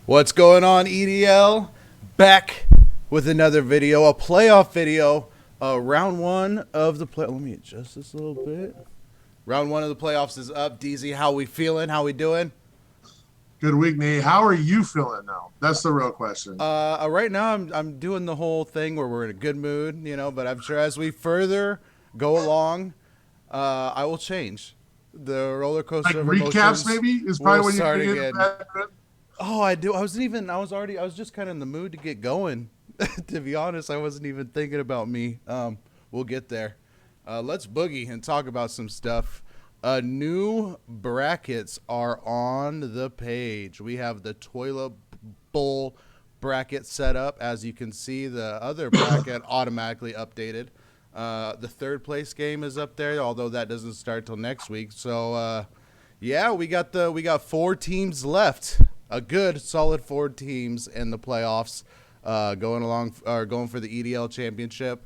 What's going on, EDL? Back with another video, a playoff video. Round one of the play. Let me adjust this a little bit. Round one of the playoffs is up. DZ, how we feeling? How we doing? Good week, Nate. How are you feeling now? That's the real question. Right now I'm doing the whole thing where we're in a good mood, But I'm sure as we further go along, I will change. The roller Like coaster of recaps, emotions maybe is will probably when you're start gonna get in again. bad mood. Oh, I do. I was just kind of in the mood to get going. To be honest, I wasn't even thinking about me. We'll get there. Let's boogie and talk about some stuff. New brackets are on the page. We have the toilet bowl bracket set up. As you can see, the other bracket automatically updated. The third place game is up there, although that doesn't start till next week. So, yeah, we got four teams left. A good solid four teams in the playoffs, going for the EDL championship,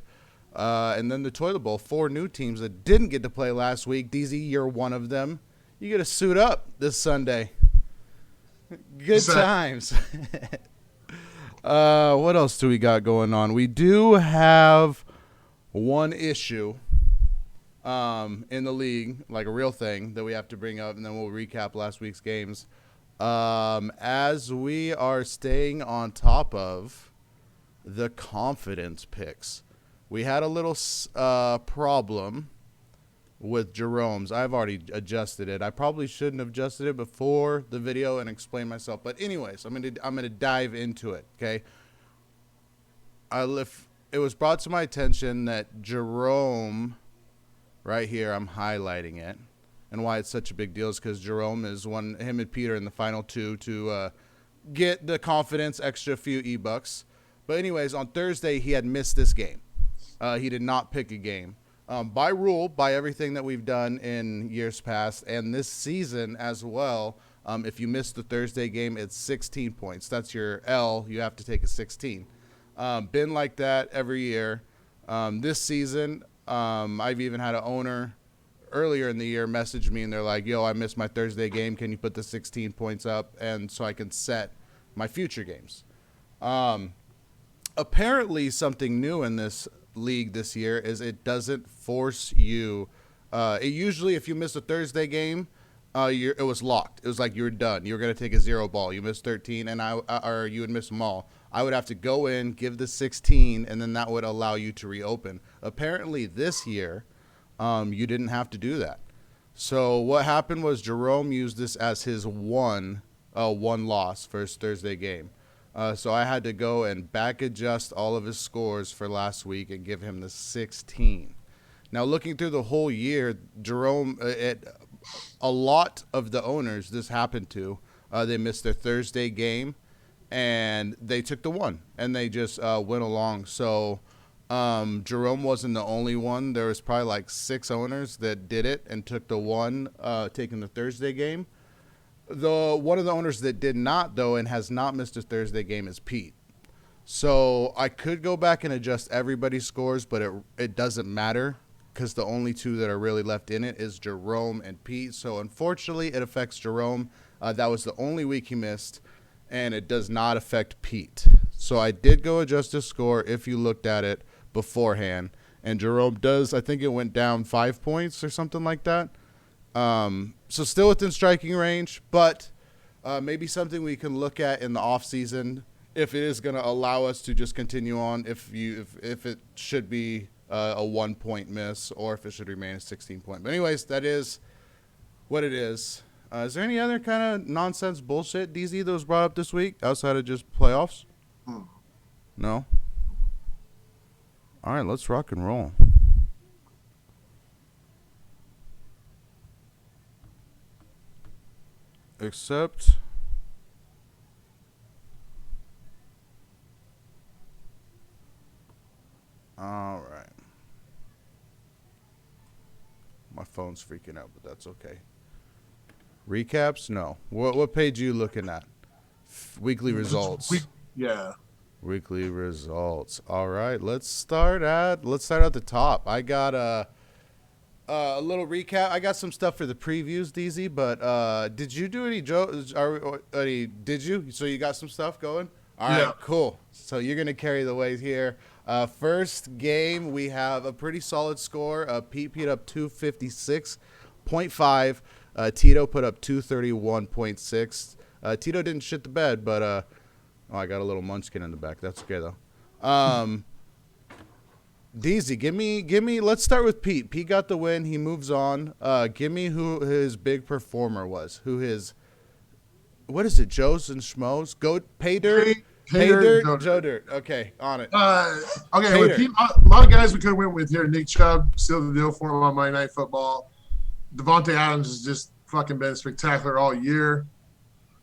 and then the toilet bowl. Four new teams that didn't get to play last week. DZ, you're one of them. You get to suit up this Sunday. Good So, times. What else do we got going on? We do have one issue in the league, like a real thing that we have to bring up, and then we'll recap last week's games. As we are staying on top of the confidence picks, we had a little problem with Jerome's. I've already adjusted it. I probably shouldn't have adjusted it before the video and explained myself. But anyways, I'm gonna dive into it. Okay. It was brought to my attention that Jerome, right here, I'm highlighting it, and why it's such a big deal is because Jerome is him and Peter in the final two to get the confidence extra few E-Bucks. But anyways, on Thursday, he had missed this game. He did not pick a game. By rule, by everything that we've done in years past and this season as well, if you miss the Thursday game, it's 16 points. That's your L. You have to take a 16. Been like that every year. This season, I've even had an owner earlier in the year message me, and they're like, yo, I missed my Thursday game. Can you put the 16 points up? And so I can set my future games. Apparently something new in this league this year is it doesn't force you. It usually, if you miss a Thursday game, it was locked. It was like you were done. You were going to take a 0 ball. You missed 13, or you would miss them all. I would have to go in, give the 16, and then that would allow you to reopen. Apparently this year, you didn't have to do that. So what happened was Jerome used this as his one loss for his Thursday game. So I had to go and back adjust all of his scores for last week and give him the 16. Now, looking through the whole year, Jerome, a lot of the owners this happened to, they missed their Thursday game, and they took the one, and they just went along. So Jerome wasn't the only one. There was probably like 6 owners that did it and took the one, taking the Thursday game. One of the owners that did not, though, and has not missed a Thursday game is Pete. So I could go back and adjust everybody's scores, but it doesn't matter because the only two that are really left in it is Jerome and Pete. So unfortunately, it affects Jerome. That was the only week he missed, and it does not affect Pete. So I did go adjust his score if you looked at it beforehand. And Jerome does, I think it went down 5 points or something like that. So still within striking range, but maybe something we can look at in the off season if it is going to allow us to just continue on. If it should be a 1 point miss or if it should remain a 16 point. But anyways, that is what it is. Is there any other kind of nonsense bullshit, DZ, that was brought up this week outside of just playoffs? No. All right, let's rock and roll. Except all right. My phone's freaking out, but that's okay. Recaps? No. What page are you looking at? Weekly results. Yeah. Weekly results. All right. Let's start at the top. I got A little recap. I got some stuff for the previews, DZ, but did you do any did you? So you got some stuff going? All right, Yeah. cool. So you're going to carry the weight here. First game, we have a pretty solid score. Pete put up 256.5. Tito put up 231.6. Tito didn't shit the bed, but I got a little munchkin in the back. That's okay, though. DZ, give me. Let's start with Pete. Pete got the win. He moves on. Give me who his big performer was. What is it? Joe's and Schmoes? Pay dirt, Joe dirt. Okay, on it. Okay, with Pete, a lot of guys we could have went with here. Nick Chubb sealed the deal for him on Monday Night Football. Devontae Adams has just fucking been spectacular all year.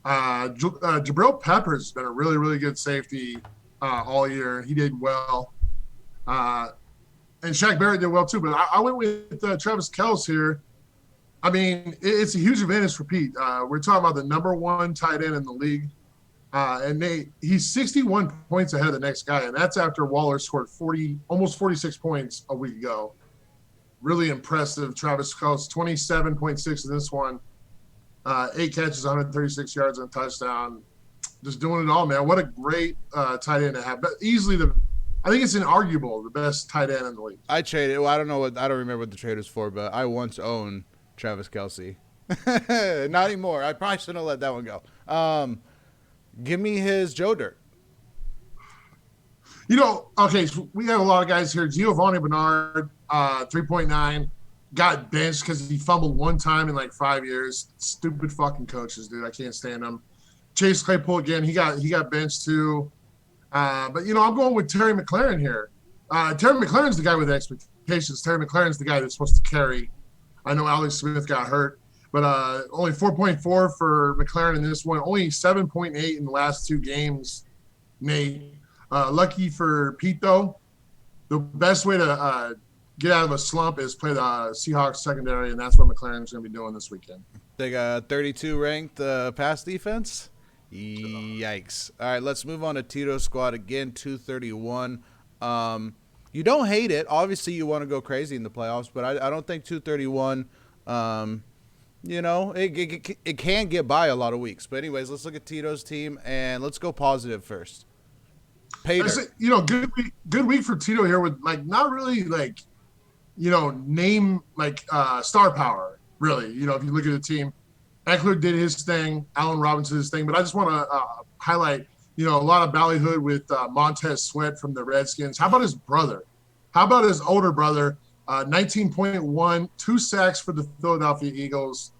Jabril Peppers has been a really, really good safety all year. He did well. And Shaq Barrett did well too, but I went with Travis Kelce here. I mean, it's a huge advantage for Pete. We're talking about the number one tight end in the league. And he's 61 points ahead of the next guy, and that's after Waller scored almost 46 points a week ago. Really impressive. Travis Kelce, 27.6 in this one. 8 catches, 136 yards and a touchdown. Just doing it all, man. What a great tight end to have. But easily I think it's inarguable the best tight end in the league. I traded. Well, I don't remember what the trade was for, but I once owned Travis Kelce. Not anymore. I probably shouldn't have let that one go. Give me his Joe dirt. Okay, so we have a lot of guys here. Giovanni Bernard, 3.9, got benched because he fumbled one time in like 5 years. Stupid fucking coaches, dude. I can't stand them. Chase Claypool again. He got benched too. But I'm going with Terry McLaurin here. Terry McLaurin's the guy with expectations. Terry McLaurin's the guy that's supposed to carry. I know Alex Smith got hurt, but only 4.4 for McLaurin in this one. Only 7.8 in the last 2 games, Nate. Lucky for Pete, though, the best way to get out of a slump is play the Seahawks secondary, and that's what McLaurin's going to be doing this weekend. They got 32 ranked pass defense. Yikes. All right, let's move on to Tito's squad again, 231. You don't hate it. Obviously, you want to go crazy in the playoffs, but I don't think 231, it can get by a lot of weeks. But anyways, let's look at Tito's team, and let's go positive first. Pater. Good week for Tito here with, not really, name, star power, really. If you look at the team. Eckler did his thing. Allen Robinson his thing. But I just want to highlight, a lot of ballyhood with Montez Sweat from the Redskins. How about his brother? How about his older brother? 19.1, 2 sacks for the Philadelphia Eagles.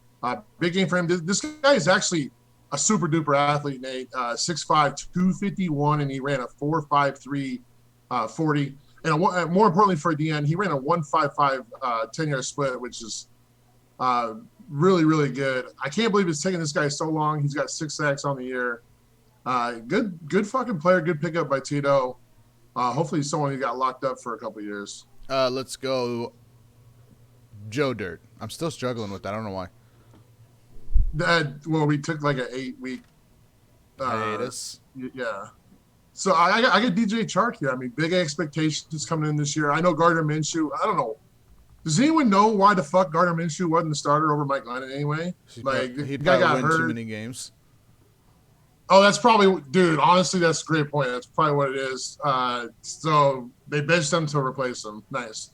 Big game for him. This guy is actually a super-duper athlete, Nate. 6'5", 251, and he ran a 4.53 40. And more importantly for a DN, he ran a 1.55 10-yard split, which is really, really good. I can't believe it's taking this guy so long. He's got 6 sacks on the year. Good fucking player. Good pickup by Tito. Hopefully someone who got locked up for a couple of years. Let's go Joe dirt. I'm still struggling with that. I don't know why. We took like an 8-week hiatus. Yeah. So I get DJ Chark here. I mean, big expectations coming in this year. I know Gardner Minshew. I don't know. Does anyone know why the fuck Gardner Minshew wasn't the starter over Mike Lennon anyway? He probably got hurt. Too many games. Oh, that's probably, dude. Honestly, that's a great point. That's probably what it is. So they benched him to replace him. Nice.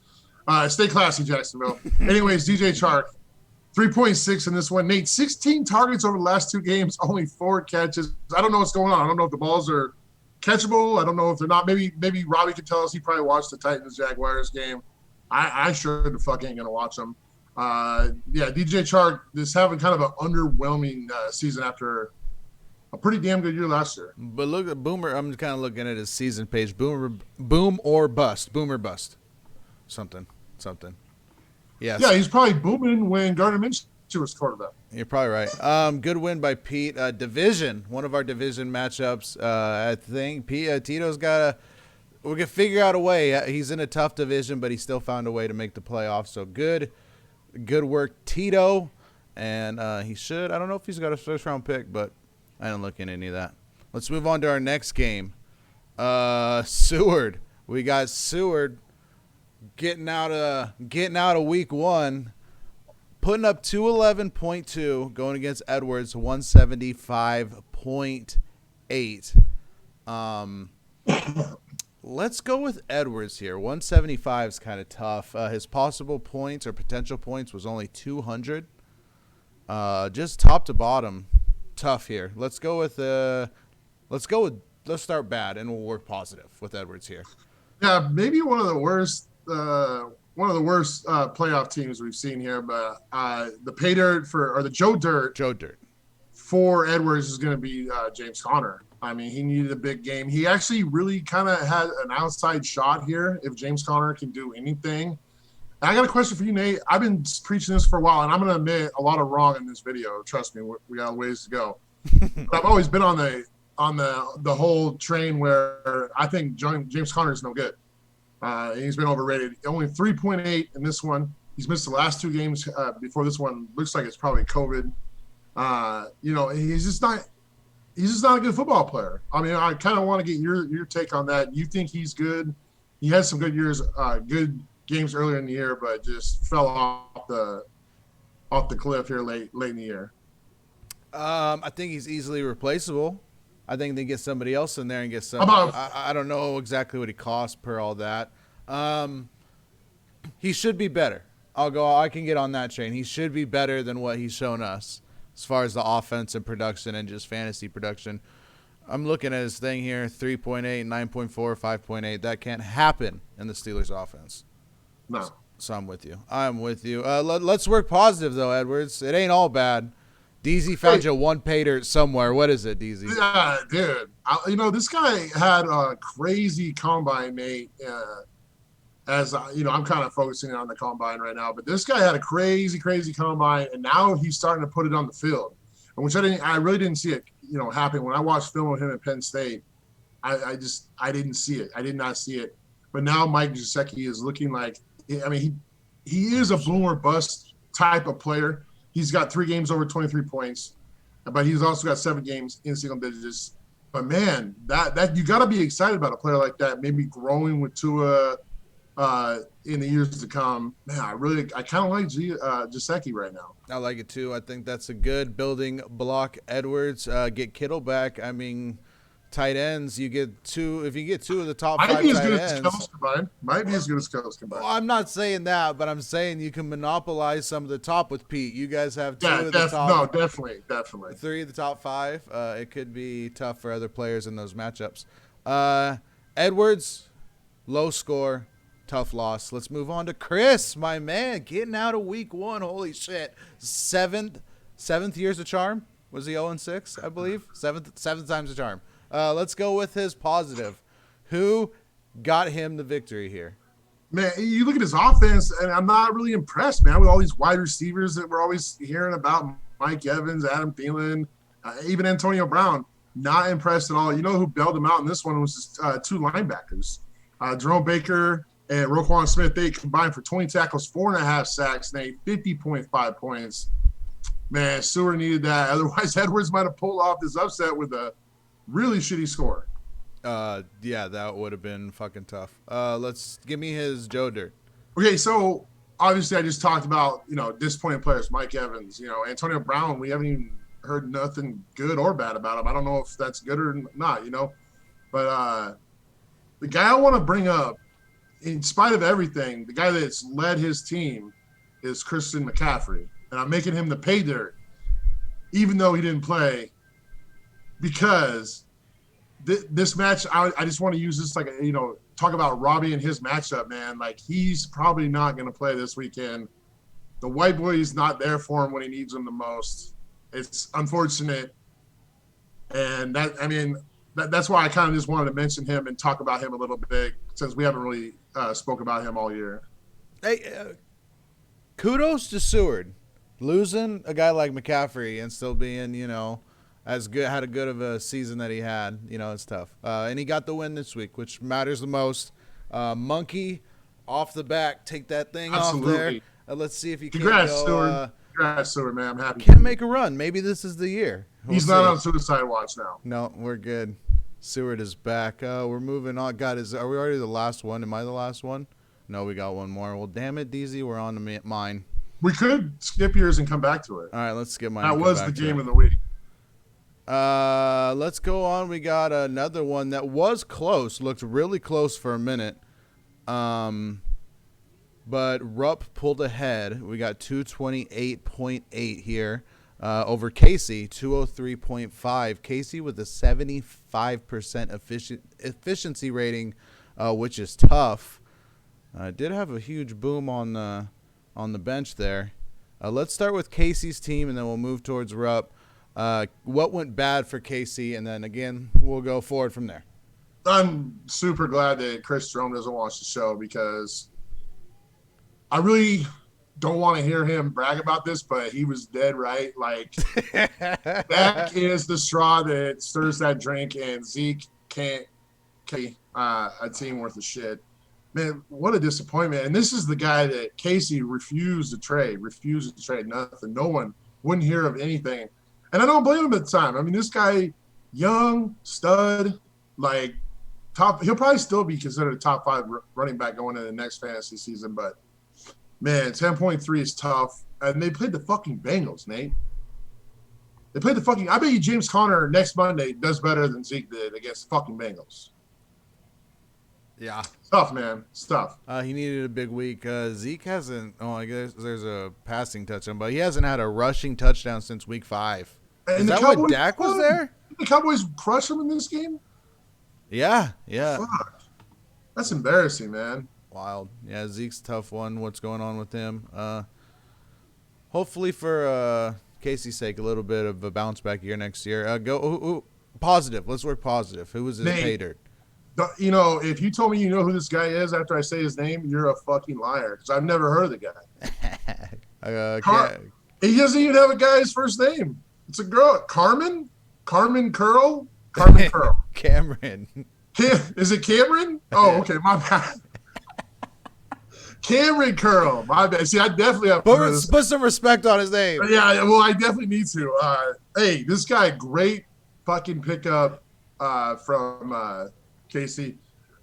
Stay classy, Jacksonville. Anyways, DJ Chark, 3.6 in this one. Nate, 16 targets over the last 2 games, only 4 catches. I don't know what's going on. I don't know if the balls are catchable. I don't know if they're not. Maybe Robbie could tell us. He probably watched the Titans-Jaguars game. I sure the fuck ain't going to watch them. DJ Chark is having kind of an underwhelming season after a pretty damn good year last year. But look at Boomer. I'm kind of looking at his season page. Boom or bust. Boom or bust. Something. Yes. Yeah, he's probably booming when Gardner Minshew was quarterback. You're probably right. Good win by Pete. Division. One of our division matchups. I think Tito's got to – we can figure out a way. He's in a tough division, but he still found a way to make the playoffs. So good work, Tito. And he should. I don't know if he's got a first-round pick, but I didn't look into any of that. Let's move on to our next game. Seward. We got Seward getting out of week one, putting up 211.2, going against Edwards 175.8. Let's go with Edwards here. 175 is kind of tough. His possible points or potential points was only 200. Just top to bottom, tough here. Let's start bad and we'll work positive with Edwards here. Yeah, maybe one of the worst playoff teams we've seen here, but the pay dirt the Joe Dirt for Edwards is going to be James Conner. I mean, he needed a big game. He actually really kind of had an outside shot here if James Conner can do anything. And I got a question for you, Nate. I've been preaching this for a while, and I'm going to admit a lot of wrong in this video. Trust me, we got a ways to go. But I've always been on the whole train where I think James Conner is no good. He's been overrated. Only 3.8 in this one. He's missed the last 2 games before this one. Looks like it's probably COVID. He's just not a good football player. I mean, I kind of want to get your take on that. You think he's good? He had some good games earlier in the year, but just fell off the cliff here late in the year. I think he's easily replaceable. I think they get somebody else in there and get some. I don't know exactly what he costs per all that. He should be better. I can get on that train. He should be better than what he's shown us as far as the offense and production and just fantasy production. I'm looking at his thing here, 3.8, 9.4, 5.8. That can't happen in the Steelers offense. No. So I'm with you. Let's work positive, though, Edwards. It ain't all bad. DZ found you one pay dirt somewhere. What is it, DZ? Yeah, dude. This guy had a crazy combine, Nate. I'm kind of focusing on the combine right now, but this guy had a crazy, crazy combine, and now he's starting to put it on the field, which I really didn't see it, happen. When I watched film of him at Penn State, I didn't see it. I did not see it. But now Mike Gesicki is looking like, I mean, he is a boom or bust type of player. He's got 3 games over 23 points, but he's also got 7 games in single digits. But man, that you got to be excited about a player like that, maybe growing with Tua in the years to come. Man, I kind of like Gesicki right now. I like it too. I think that's a good building block. Edwards, get Kittle back. I mean, tight ends, you get 2. If you get 2 of the top 5 tight ends, might be as good as Kells combined. Well, I'm not saying that, but I'm saying you can monopolize some of the top with Pete. You guys have 2 of the top. No, definitely. 3 of the top 5. It could be tough for other players in those matchups. Edwards, low score, tough loss. Let's move on to Chris, my man, getting out of week 1. Holy shit! Seventh year's a charm. Was he 0-6? I believe seventh time's a charm. Let's go with his positive. Who got him the victory here? Man, you look at his offense, and I'm not really impressed, man, with all these wide receivers that we're always hearing about. Mike Evans, Adam Thielen, even Antonio Brown. Not impressed at all. You know who bailed him out in this one was just, 2 linebackers. Jerome Baker and Roquan Smith. They combined for 20 tackles, 4.5 sacks, and 50.5 points. Man, Seward needed that. Otherwise, Edwards might have pulled off this upset with a really shitty score. Yeah, that would have been fucking tough. Let's give me his Joe Dirt. Okay, so obviously I just talked about, disappointing players, Mike Evans, Antonio Brown. We haven't even heard nothing good or bad about him. I don't know if that's good or not, But the guy I want to bring up, in spite of everything, the guy that's led his team is Christian McCaffrey. And I'm making him the pay dirt, even though he didn't play, because this match, I just want to use this talk about Robbie and his matchup, man. Like, he's probably not going to play this weekend. The white boy is not there for him when he needs him the most. It's unfortunate. And that's why I kind of just wanted to mention him and talk about him a little bit, since we haven't really spoke about him all year. Hey, kudos to Seward. Losing a guy like McCaffrey and still being, as good, had a good of a season that he had, it's tough. And he got the win this week, which matters the most. Monkey off the back, take that thing Absolutely. off there. Let's see if he can Stewart. Congrats, Stewart, man. I'm happy. Can make a run. Maybe this is the year. He's not on suicide watch now. No, we're good. Seward is back. We're moving on. God, are we already the last one? Am I the last one? No, we got one more. Well, damn it, DZ, we're on to mine. We could skip yours and come back to it. All right, let's skip mine. That was the game of the week. Let's go on. We got another one that was close. Looked really close for a minute. But Rupp pulled ahead. We got 228.8 here over Casey, 203.5. Casey with a 75% efficiency rating, which is tough. Did have a huge boom on the bench there. Let's start with Casey's team, and then we'll move towards Rupp. What went bad for Casey, and then, again, we'll go forward from there. I'm super glad that Chris Jerome doesn't watch the show because I really don't want to hear him brag about this, but he was dead right. Like, that is the straw that stirs that drink, and Zeke can't a team worth of shit. Man, what a disappointment. And this is the guy that Casey refused to trade nothing. No one wouldn't hear of anything. And I don't blame him at the time. I mean, this guy, young, stud, like, top. He'll probably still be considered a top 5 running back going into the next fantasy season. But, man, 10.3 is tough. And they played the fucking Bengals, Nate. They played the fucking – I bet you James Conner next Monday does better than Zeke did against the fucking Bengals. Yeah. Tough, man. It's tough. He needed a big week. Zeke hasn't – I guess there's a passing touchdown, but he hasn't had a rushing touchdown since week 5. And is that Cowboys, what Dak was there? Did the Cowboys crush him in this game? Yeah. Fuck. That's embarrassing, man. Wild. Yeah, Zeke's a tough one. What's going on with him? Hopefully for Casey's sake, a little bit of a bounce back year next year. Go positive. Let's work positive. Who was his pay dirt? You know, if you told me you know who this guy is after I say his name, you're a fucking liar because I've never heard of the guy. He doesn't even have a guy's first name. It's a girl. Carmen Curl? Carmen Curl. Cameron. Is it Cameron? Oh, okay. My bad. Cameron Curl. My bad. See, I definitely have to put some respect on his name. Yeah, well, I definitely need to. Hey, this guy, great fucking pickup from Casey.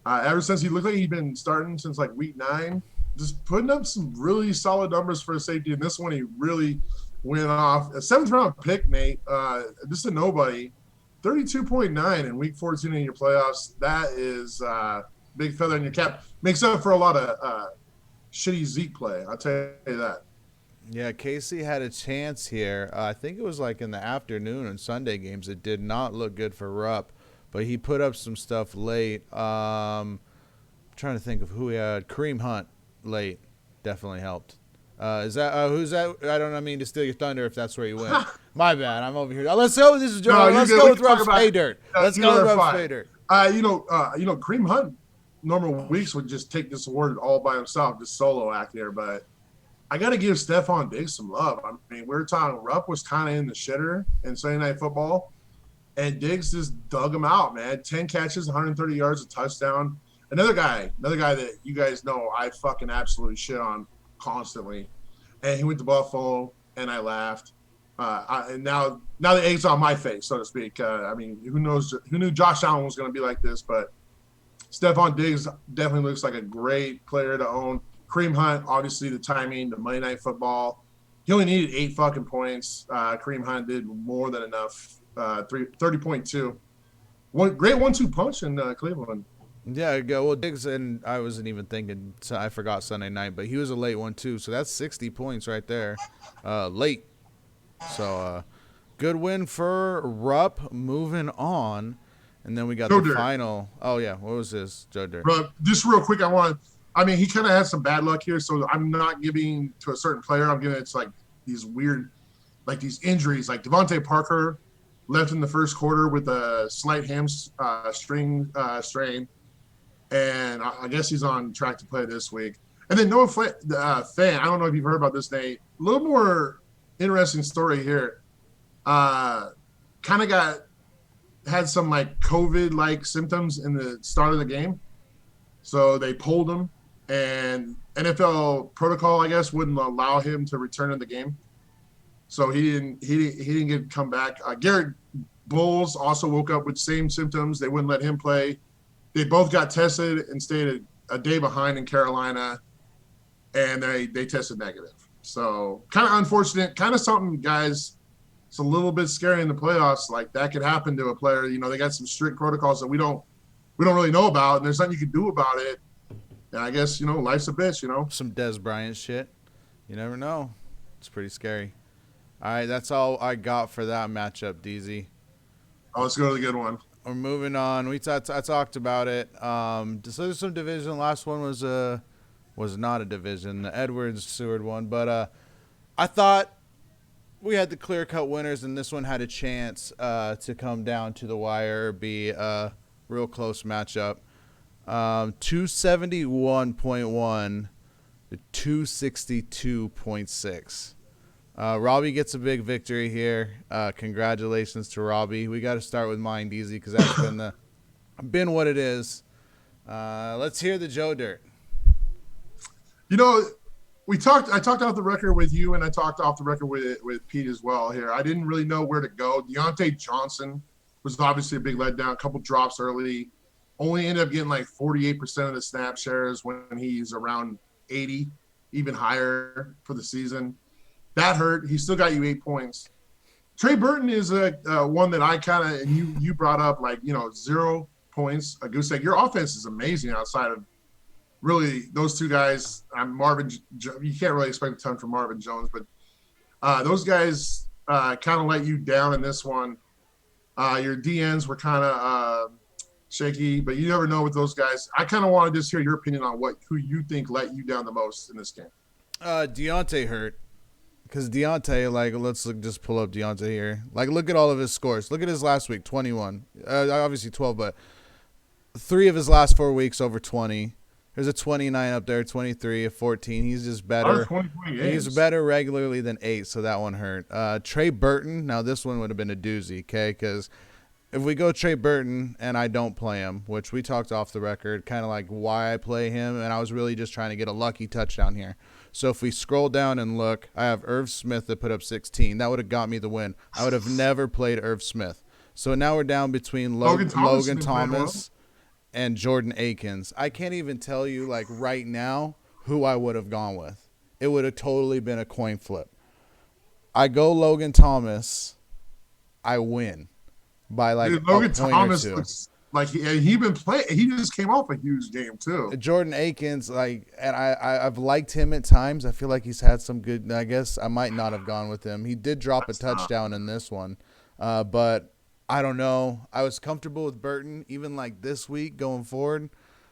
Ever since he looked like he'd been starting since like week 9, just putting up some really solid numbers for a safety. And this one, he really went off. A 7th round pick, Nate. Just a nobody. 32.9 in week 14 in your playoffs. That is big feather in your cap. Makes up for a lot of shitty Zeke play. I'll tell you that. Yeah, Casey had a chance here. I think it was like in the afternoon on Sunday games. It did not look good for Rupp, but he put up some stuff late. Trying to think of who he had. Kareem Hunt late definitely helped. Is that who's that? I don't mean to steal your thunder if that's where you went. My bad. I'm over here. Let's go. This is Joe. No, let's go with Rupp's pay dirt. Let's go with Rupp's pay dirt. Kareem Hunt, normal weeks would just take this award all by himself, just solo act here. But I got to give Stephon Diggs some love. I mean, we were talking. Rupp was kind of in the shitter in Sunday Night Football, and Diggs just dug him out, man. 10 catches, 130 yards, a touchdown. Another guy that you guys know I fucking absolutely shit on constantly, and he went to Buffalo, and I laughed. And now the egg's on my face, so to speak. I mean, who knew Josh Allen was going to be like this? But Stephon Diggs definitely looks like a great player to own. Kareem Hunt, obviously the timing, the Monday Night Football. He only needed 8 fucking points. Kareem Hunt did more than enough. 30.2. Great 1-2 punch in Cleveland. Yeah, well, Diggs, and I wasn't even thinking, so I forgot Sunday night, but he was a late one too, so that's 60 points right there, late. So, good win for Rupp. Moving on, and then we got the final. Oh yeah, what was this, Joe Dirt? Rupp, just real quick, he kind of had some bad luck here, so I'm not giving to a certain player. I'm giving it to like these weird, like these injuries, like Devontae Parker left in the first quarter with a slight hamstring strain. And I guess he's on track to play this week. And then Noah Fant, I don't know if you've heard about this, Nate. A little more interesting story here. Kind of had some like COVID-like symptoms in the start of the game. So they pulled him, and NFL protocol, I guess, wouldn't allow him to return to the game. So he didn't get to come back. Garrett Bowles also woke up with same symptoms. They wouldn't let him play. They both got tested and stayed a day behind in Carolina, and they tested negative. So kind of unfortunate, kind of something, guys. It's a little bit scary in the playoffs. Like that could happen to a player. You know, they got some strict protocols that we don't really know about, and there's nothing you can do about it. And I guess life's a bitch. Some Des Bryant shit. You never know. It's pretty scary. All right, that's all I got for that matchup, DZ. Oh, let's go to the good one. We're moving on. I talked about it. So there's some division. Last one was not a division, the Edwards Seward one. But I thought we had the clear cut winners, and this one had a chance to come down to the wire, be a real close matchup. 271.1 to 262.6. Robbie gets a big victory here. Congratulations to Robbie. We got to start with mine, DZ, because that's been what it is. Let's hear the Joe Dirt. I talked off the record with you, and I talked off the record with Pete as well here. I didn't really know where to go. Deontay Johnson was obviously a big letdown, a couple drops early. Only ended up getting like 48% of the snap shares when he's around 80, even higher for the season. That hurt. He still got you 8 points. Trey Burton is one that I kind of, and you brought up, 0 points. A goose egg. Your offense is amazing outside of really those two guys. Marvin, you can't really expect a ton from Marvin Jones, but those guys kind of let you down in this one. Your DNs were kind of shaky, but you never know with those guys. I kind of want to just hear your opinion on who you think let you down the most in this game. Deontay hurt. Because Deontay, just pull up Deontay here. Look at all of his scores. Look at his last week, 21. Obviously 12, but 3 of his last 4 weeks over 20. There's a 29 up there, 23, a 14. He's just better. He's better regularly than 8, so that one hurt. Trey Burton, now this one would have been a doozy, okay? Because if we go Trey Burton and I don't play him, which we talked off the record, kind of like why I play him, and I was really just trying to get a lucky touchdown here. So if we scroll down and look, I have Irv Smith that put up 16. That would have got me the win. I would have never played Irv Smith. So now we're down between Logan Thomas and Jordan Akins. I can't even tell you, right now, who I would have gone with. It would have totally been a coin flip. I go Logan Thomas, I win by Logan a point Thomas or two. Looks like he been playing. He just came off a huge game too. Jordan Akins, and I've liked him at times. I feel like he's had some good. I guess I might not have gone with him. He did drop a touchdown in this one, but I don't know. I was comfortable with Burton, even this week going forward.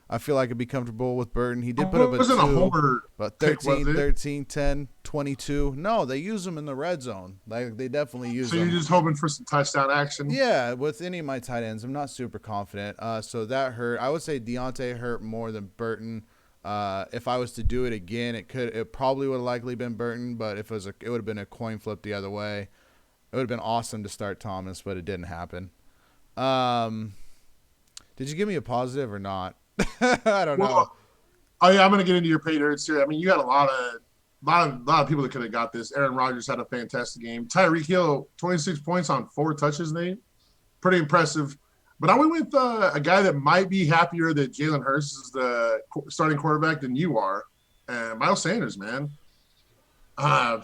I feel like I'd be comfortable with Burton. He did put up a 2, but 13, 10, 22. No, they use him in the red zone. They definitely use him. So you're just hoping for some touchdown action? Yeah, with any of my tight ends, I'm not super confident. So that hurt. I would say Deontay hurt more than Burton. If I was to do it again, it probably would have likely been Burton, but it would have been a coin flip the other way. It would have been awesome to start Thomas, but it didn't happen. Did you give me a positive or not? I don't know. Oh yeah, I'm gonna get into your paid hurts here. I mean, you got a lot of people that could have got this. Aaron Rodgers had a fantastic game. Tyreek Hill, 26 points on 4 touches, Nate. Pretty impressive. But I went with a guy that might be happier that Jalen Hurts is the starting quarterback than you are. Miles Sanders, man. Wow.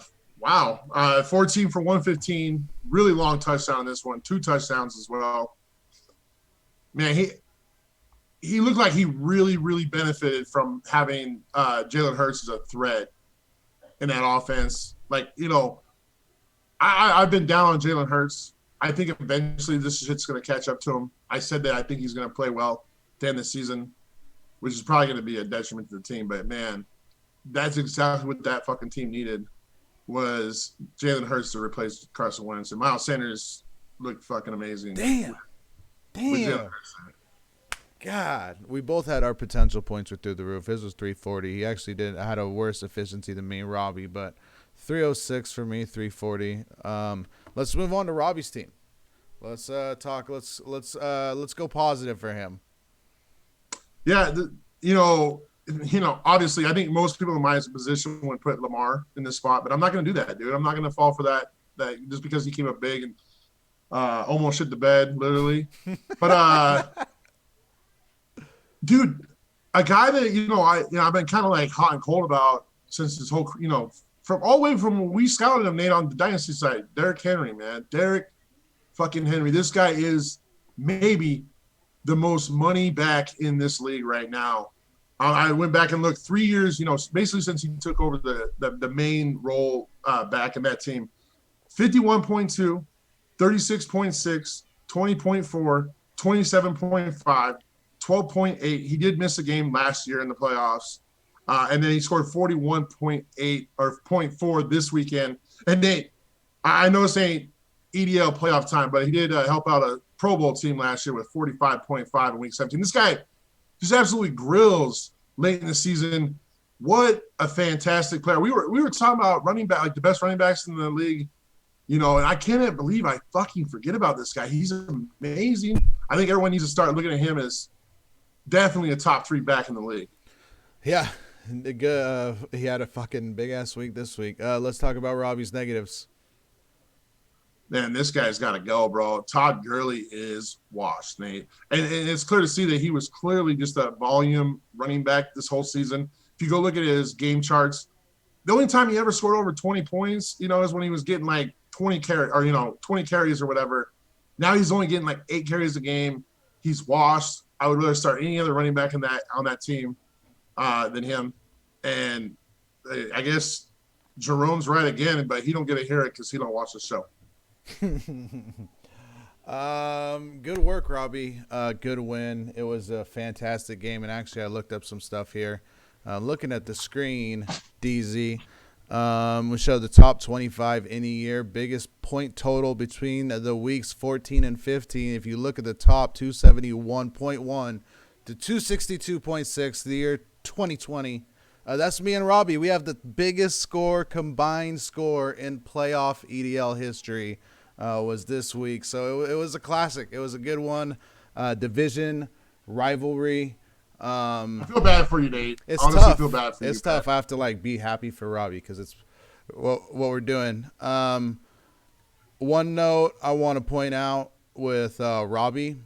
14 for 115. Really long touchdown on this one. 2 touchdowns as well. Man, he looked like he really, really benefited from having Jalen Hurts as a threat in that offense. I've been down on Jalen Hurts. I think eventually this shit's going to catch up to him. I said that I think he's going to play well to end the season, which is probably going to be a detriment to the team. But, man, that's exactly what that fucking team needed was Jalen Hurts to replace Carson Wentz. And Miles Sanders looked fucking amazing. Damn. God, we both had our potential points were through the roof. His was 340. He actually had a worse efficiency than me, Robbie, but 306 for me, 340. Let's move on to Robbie's team. Let's talk. Let's go positive for him. Yeah, obviously, I think most people in my position would put Lamar in this spot, but I'm not going to do that, dude. I'm not going to fall for that just because he came up big and almost shit the bed, literally. But dude, a guy that I've been kind of like hot and cold about since this whole from all the way from when we scouted him, Nate, on the dynasty side. Derrick Henry, man, Derrick fucking Henry. This guy is maybe the most money back in this league right now. I went back and looked 3 years, basically since he took over the main role back in that team. 51.2, 36.6, 20.4, 27.5, 12.8. He did miss a game last year in the playoffs. And then he scored 41.8 or zero point 0.4 this weekend. And Nate, I know this ain't EDL playoff time, but he did help out a Pro Bowl team last year with 45.5 in week 17. This guy just absolutely grills late in the season. What a fantastic player. We were talking about running back, like the best running backs in the league, and I can't believe I fucking forget about this guy. He's amazing. I think everyone needs to start looking at him as definitely a top 3 back in the league. Yeah. He had a fucking big ass week this week. Let's talk about Robbie's negatives. Man, this guy's got to go, bro. Todd Gurley is washed, Nate. And it's clear to see that he was clearly just a volume running back this whole season. If you go look at his game charts, the only time he ever scored over 20 points, is when he was getting like 20 carries or whatever. Now he's only getting like 8 carries a game. He's washed. I would rather start any other running back on that team than him. And I guess Jerome's right again, but he don't get to hear it because he don't watch the show. Good work, Robbie. Good win. It was a fantastic game, and actually I looked up some stuff here. Looking at the screen, DZ, we show the top 25 in a year, biggest point total between the weeks 14 and 15. If you look at the top, 271.1 to 262.6, the year 2020. That's me and Robbie. We have the biggest combined score in playoff EDL history was this week. So it was a classic. It was a good one. Division, rivalry. I feel bad for you, Nate. It's Honestly, tough. Feel bad for it's tough. I have to be happy for Robbie because it's what we're doing. One note I want to point out with Robbie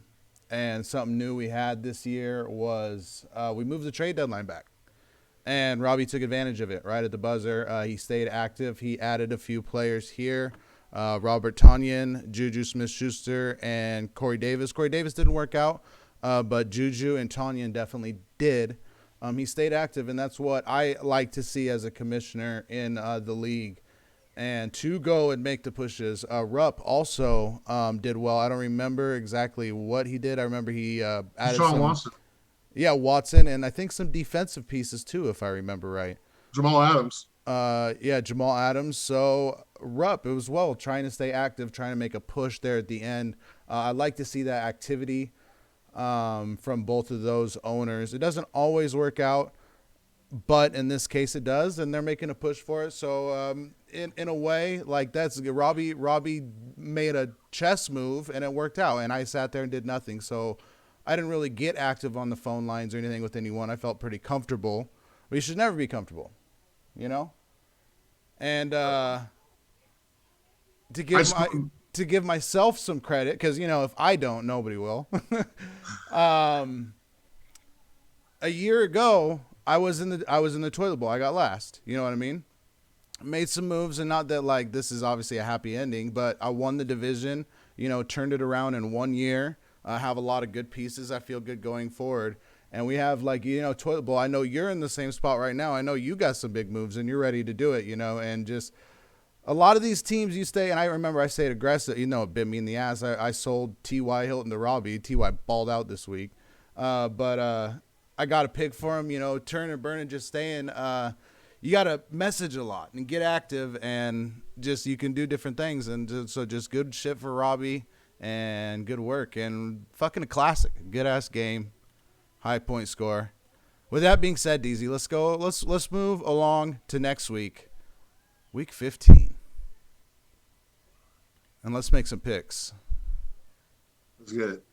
and something new we had this year was we moved the trade deadline back. And Robbie took advantage of it right at the buzzer. He stayed active. He added a few players here. Robert Tonyan, Juju Smith-Schuster, and Corey Davis. Corey Davis didn't work out, but Juju and Tonyan definitely did. He stayed active, and that's what I like to see as a commissioner in the league. And to go and make the pushes. Rupp also did well. I don't remember exactly what he did. I remember he added Sean Watson. Yeah, Watson, and I think some defensive pieces too, if I remember right. Jamal Adams. Jamal Adams. So Rupp, it was trying to stay active, trying to make a push there at the end. I'd like to see that activity from both of those owners. It doesn't always work out, but in this case it does, and they're making a push for it. So in a way, that's Robbie made a chess move, and it worked out, and I sat there and did nothing. So I didn't really get active on the phone lines or anything with anyone. I felt pretty comfortable. But you should never be comfortable, And to give myself some credit, because if I don't, nobody will. A year ago, I was in the toilet bowl. I got last. You know what I mean? Made some moves, and not that this is obviously a happy ending, but I won the division. Turned it around in 1 year. Have a lot of good pieces. I feel good going forward. And we have toilet bowl. I know you're in the same spot right now. I know you got some big moves and you're ready to do it, and just a lot of these teams you stay. And I remember I stayed aggressive, it bit me in the ass. I sold T.Y. Hilton to Robbie. T.Y. balled out this week. But I got a pick for him, turn and burn and just staying. You got to message a lot and get active and just, you can do different things. And so just good shit for Robbie. And good work, and fucking a classic, good ass game, high point score. With that being said, DZ, let's go. Let's move along to next week, week 15, and let's make some picks. Let's get it.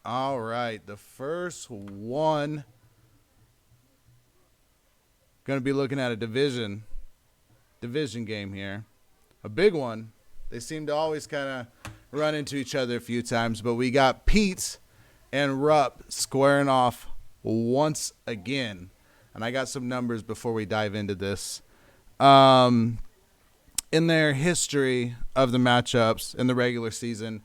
All right, the first one, gonna be looking at a division game here, a big one. They seem to always kind of run into each other a few times, but we got Pete and Rupp squaring off once again. And I got some numbers before we dive into this. In their history of the matchups in the regular season,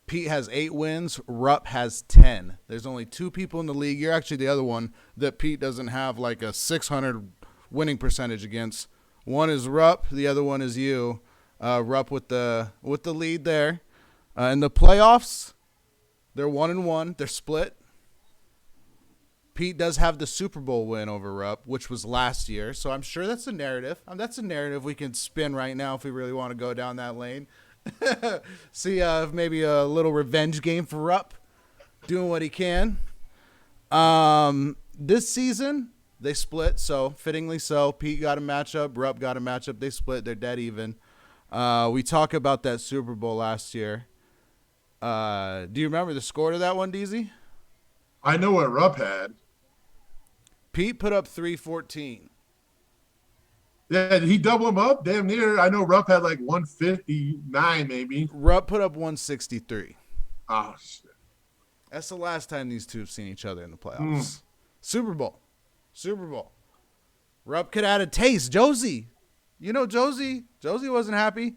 Pete has 8 wins. Rupp has 10. There's only 2 people in the league. You're actually the other one that Pete doesn't have like a 600 winning percentage against. One is Rupp. The other one is you. Rupp with the lead there. In the playoffs, they're 1-1. They're split. Pete does have the Super Bowl win over Rupp, which was last year. So I'm sure that's a narrative. That's a narrative we can spin right now if we really want to go down that lane. See maybe a little revenge game for Rupp, doing what he can. This season, they split, so fittingly so. Pete got a matchup. Rupp got a matchup. They split. They're dead even. We talk about that Super Bowl last year. Do you remember the score to that one, DZ? I know what Rupp had. Pete put up 314. Yeah, did he double him up? Damn near. I know Rupp had like 159 maybe. Rupp put up 163. Oh, shit. That's the last time these two have seen each other in the playoffs. Super Bowl. Rupp could add a taste. Josie. You know Josie? Josie wasn't happy.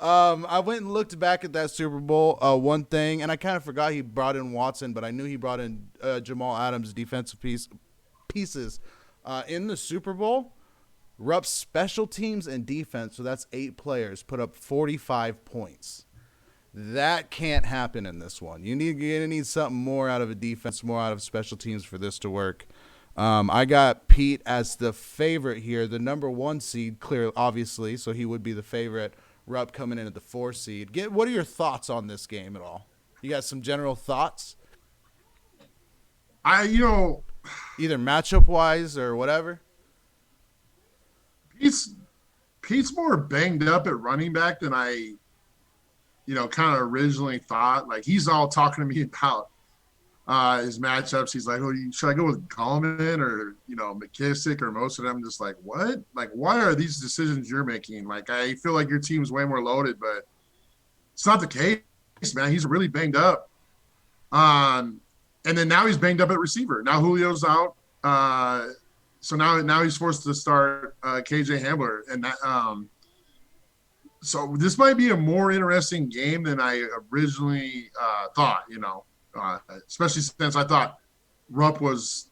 I went and looked back at that Super Bowl. One thing, and I kind of forgot he brought in Watson, but I knew he brought in Jamal Adams' defensive pieces. In the Super Bowl, Rupp's special teams and defense, so that's 8 players, put up 45 points. That can't happen in this one. You're going to need something more out of a defense, more out of special teams for this to work. I got Pete as the favorite here, the number 1 seed, clear, obviously, so he would be the favorite. Rupp coming in at the 4 seed. What are your thoughts on this game at all? You got some general thoughts? Either matchup-wise or whatever? Pete's more banged up at running back than I, kind of originally thought. Like, he's all talking to me about his matchups. He's like, should I go with Gallman or, McKissick or most of them? I'm just like, what? Like, why are these decisions you're making? Like, I feel like your team's way more loaded, but it's not the case, man. He's really banged up. And then now he's banged up at receiver. Now Julio's out. So now he's forced to start KJ Hamler. And that so this might be a more interesting game than I originally thought, especially since I thought Rupp was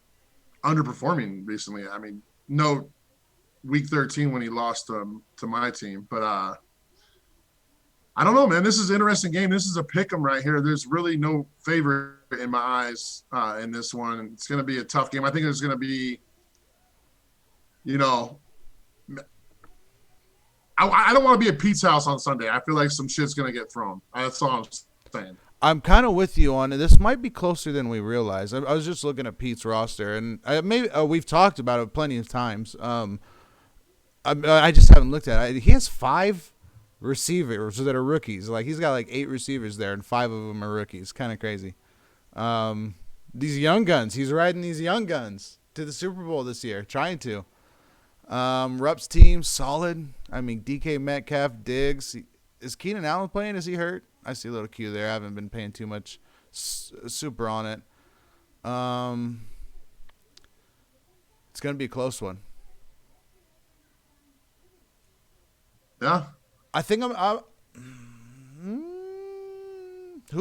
underperforming recently. I mean, no week 13 when he lost to my team. But I don't know, man. This is an interesting game. This is a pick 'em right here. There's really no favorite in my eyes in this one. It's going to be a tough game. I think it's going to be, I don't want to be at Pete's house on Sunday. I feel like some shit's going to get thrown. That's all I'm saying. I'm kind of with you on it. This might be closer than we realize. I was just looking at Pete's roster, and we've talked about it plenty of times. I just haven't looked at it. He has 5 receivers that are rookies. Like, he's got like 8 receivers there, and 5 of them are rookies. Kind of crazy. These young guns. He's riding these young guns to the Super Bowl this year, trying to. Rupp's team, solid. I mean, DK Metcalf, Diggs. Is Keenan Allen playing? Is he hurt? I see a little Q there. I haven't been paying too much super on it. It's going to be a close one. Yeah. I think I'm I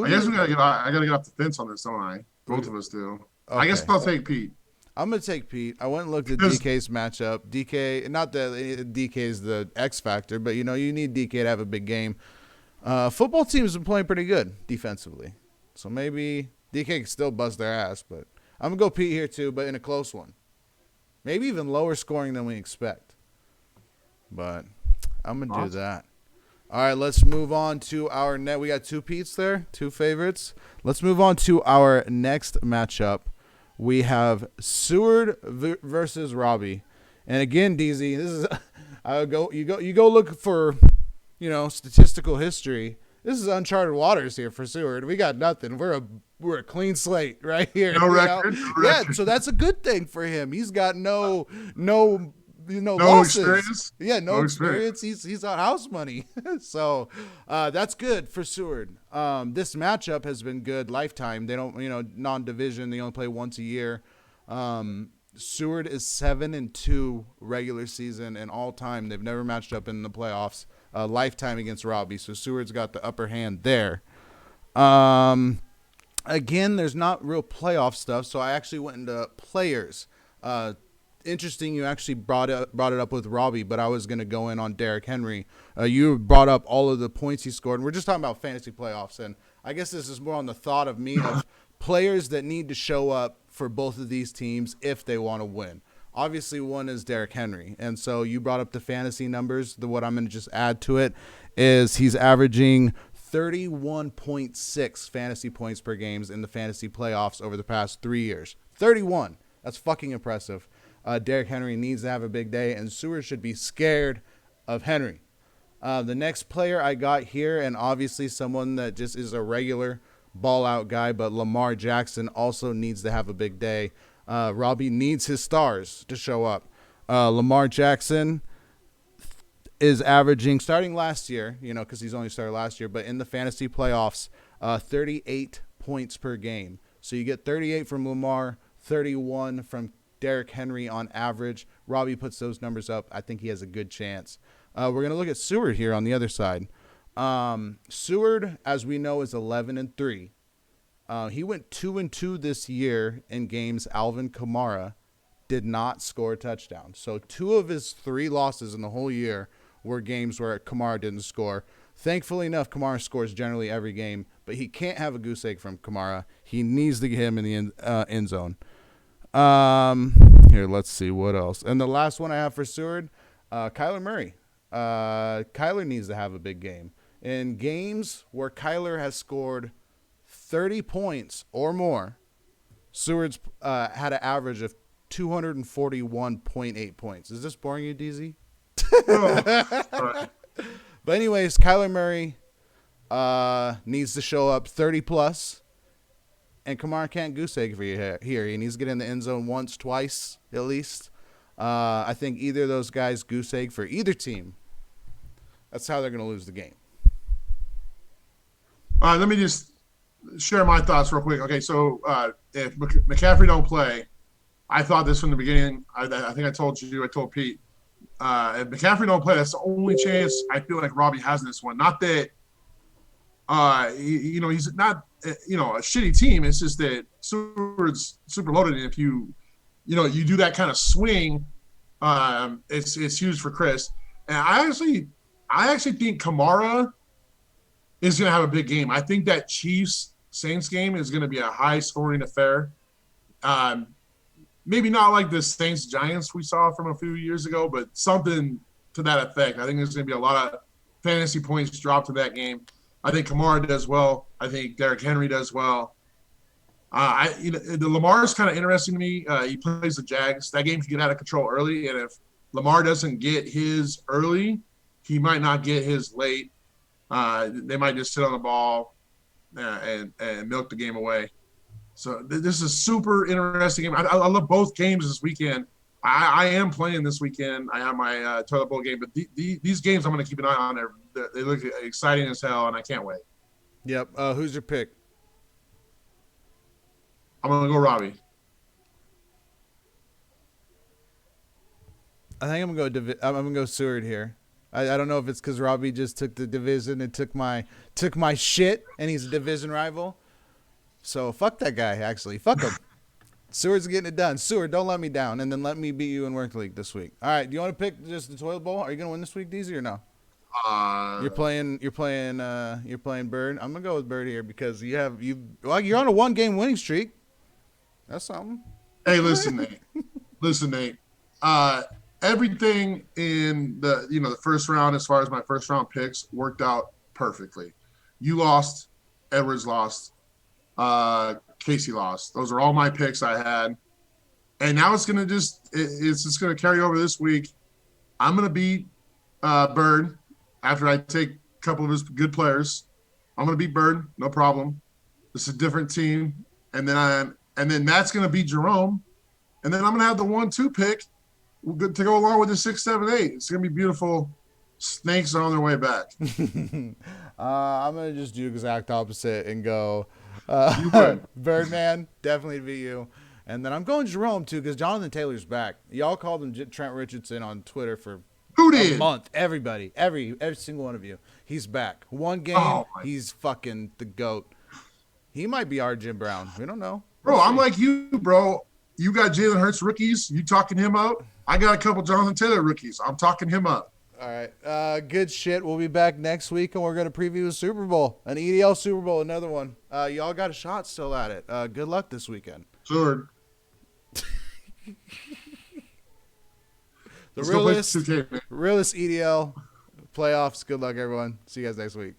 guess I gotta get off the fence on this, don't I? Both of us do. Okay. I guess I'll take Pete. I'm going to take Pete. I went and looked at DK's matchup. DK, not that DK is the X factor, but, you need DK to have a big game. Football teams have been playing pretty good defensively. So maybe DK can still bust their ass, but I'm going to go Pete here too, but in a close one. Maybe even lower scoring than we expect. But I'm going to do that. All right, let's move on to our net. We got 2 Petes there, 2 favorites. Let's move on to our next matchup. We have Seward versus Robbie, and again, DZ, this is you go look for, statistical history. This is uncharted waters here for Seward. We got nothing. We're a clean slate right here. No record. Yeah, so that's a good thing for him. He's got no No losses. experience. Yeah, no No experience. experience. He's on house money. So that's good for Seward. This matchup has been good lifetime. They don't, non-division. They only play once a year. Seward is 7-2 regular season and all time. They've never matched up in the playoffs. Lifetime against Robbie. So Seward's got the upper hand there. Again, there's not real playoff stuff, so I actually went into players. Interesting, you actually brought it up with Robbie, but I was going to go in on Derrick Henry. You brought up all of the points he scored, and we're just talking about fantasy playoffs, and I guess this is more on the thought of me of players that need to show up for both of these teams if they want to win. Obviously, one is Derrick Henry, and so you brought up the fantasy numbers. What I'm going to just add to it is he's averaging 31.6 fantasy points per games in the fantasy playoffs over the past 3 years. 31. That's fucking impressive. Derrick Henry needs to have a big day, and Seward should be scared of Henry. The next player I got here, and obviously someone that just is a regular ball-out guy, but Lamar Jackson also needs to have a big day. Robbie needs his stars to show up. Lamar Jackson is averaging, starting last year, because he's only started last year, but in the fantasy playoffs, 38 points per game. So you get 38 from Lamar, 31 from Derrick Henry on average. Robbie puts those numbers up. I think he has a good chance. We're going to look at Seward here on the other side. Seward, as we know, is 11-3. He went 2-2 this year in games Alvin Kamara did not score a touchdown. So 2 of his 3 losses in the whole year were games where Kamara didn't score. Thankfully enough, Kamara scores generally every game, but he can't have a goose egg from Kamara. He needs to get him in the end zone. Here, let's see what else. And the last one I have for Seward, Kyler Murray. Kyler needs to have a big game. In games where Kyler has scored 30 points or more, Seward's had an average of 241.8 points. Is this boring you, DZ? Right. But anyways, Kyler Murray needs to show up 30 plus, and Kamara can't goose egg for you here. He needs to get in the end zone once, twice at least. I think either of those guys goose egg for either team. That's how they're going to lose the game. Let me just share my thoughts real quick. Okay, so if McCaffrey don't play, I thought this from the beginning. I think I told Pete. If McCaffrey don't play, that's the only chance I feel like Robbie has in this one. Not that, he's not, a shitty team. It's just that Seward's super loaded, and if you do that kind of swing, it's huge for Chris. And I actually think Kamara is going to have a big game. I think that Chiefs-Saints game is going to be a high-scoring affair. Maybe not like the Saints-Giants we saw from a few years ago, but something to that effect. I think there's going to be a lot of fantasy points dropped in that game. I think Kamara does well. I think Derrick Henry does well. The Lamar is kind of interesting to me. He plays the Jags. That game can get out of control early, and if Lamar doesn't get his early, he might not get his late. They might just sit on the ball and milk the game away. So this is a super interesting game. I love both games this weekend. I am playing this weekend. I have my toilet bowl game, but these games I'm going to keep an eye on. They look exciting as hell, and I can't wait. Yep. Who's your pick? I'm going to go Robbie. I think I'm gonna go Seward here. I don't know if it's because Robbie just took the division and took my shit, and he's a division rival. So fuck that guy. Actually, fuck him. Seward's getting it done. Seward, don't let me down, and then let me beat you in Work League this week. All right. Do you want to pick just the toilet bowl? Are you gonna win this week, DZ, or no? You're playing Bird. I'm gonna go with Bird here because you're on a 1-game winning streak. That's something. Hey, listen, Nate. Everything in the first round, as far as my first round picks, worked out perfectly. You lost, Edwards lost, Casey lost. Those are all my picks I had, and now it's gonna gonna carry over this week. I'm gonna beat Bird after I take a couple of his good players. I'm gonna beat Bird, no problem. This is a different team, and then that's gonna beat Jerome, and then I'm gonna have the 1-2 pick. good to go along with the 6, 7, 8. It's gonna be beautiful. Snakes are on their way back. I'm gonna just do exact opposite and go You would. Birdman, definitely be you. And then I'm going Jerome too because Jonathan Taylor's back. Y'all called him Trent Richardson on Twitter for Who a did? month. Everybody, every single one of you. He's back. One game, Oh my, he's fucking the GOAT. He might be our Jim Brown. We don't know. bro, We'll I'm see. like you, bro. You got Jalen Hurts rookies. You talking him up? I got a couple Jonathan Taylor rookies. I'm talking him up. All right. Good shit. We'll be back next week and we're going to preview the Super Bowl, an EDL Super Bowl, another one. Y'all got a shot still at it. Good luck this weekend. Sure. The Let's go play realest 2K, man. EDL playoffs. Good luck, everyone. See you guys next week.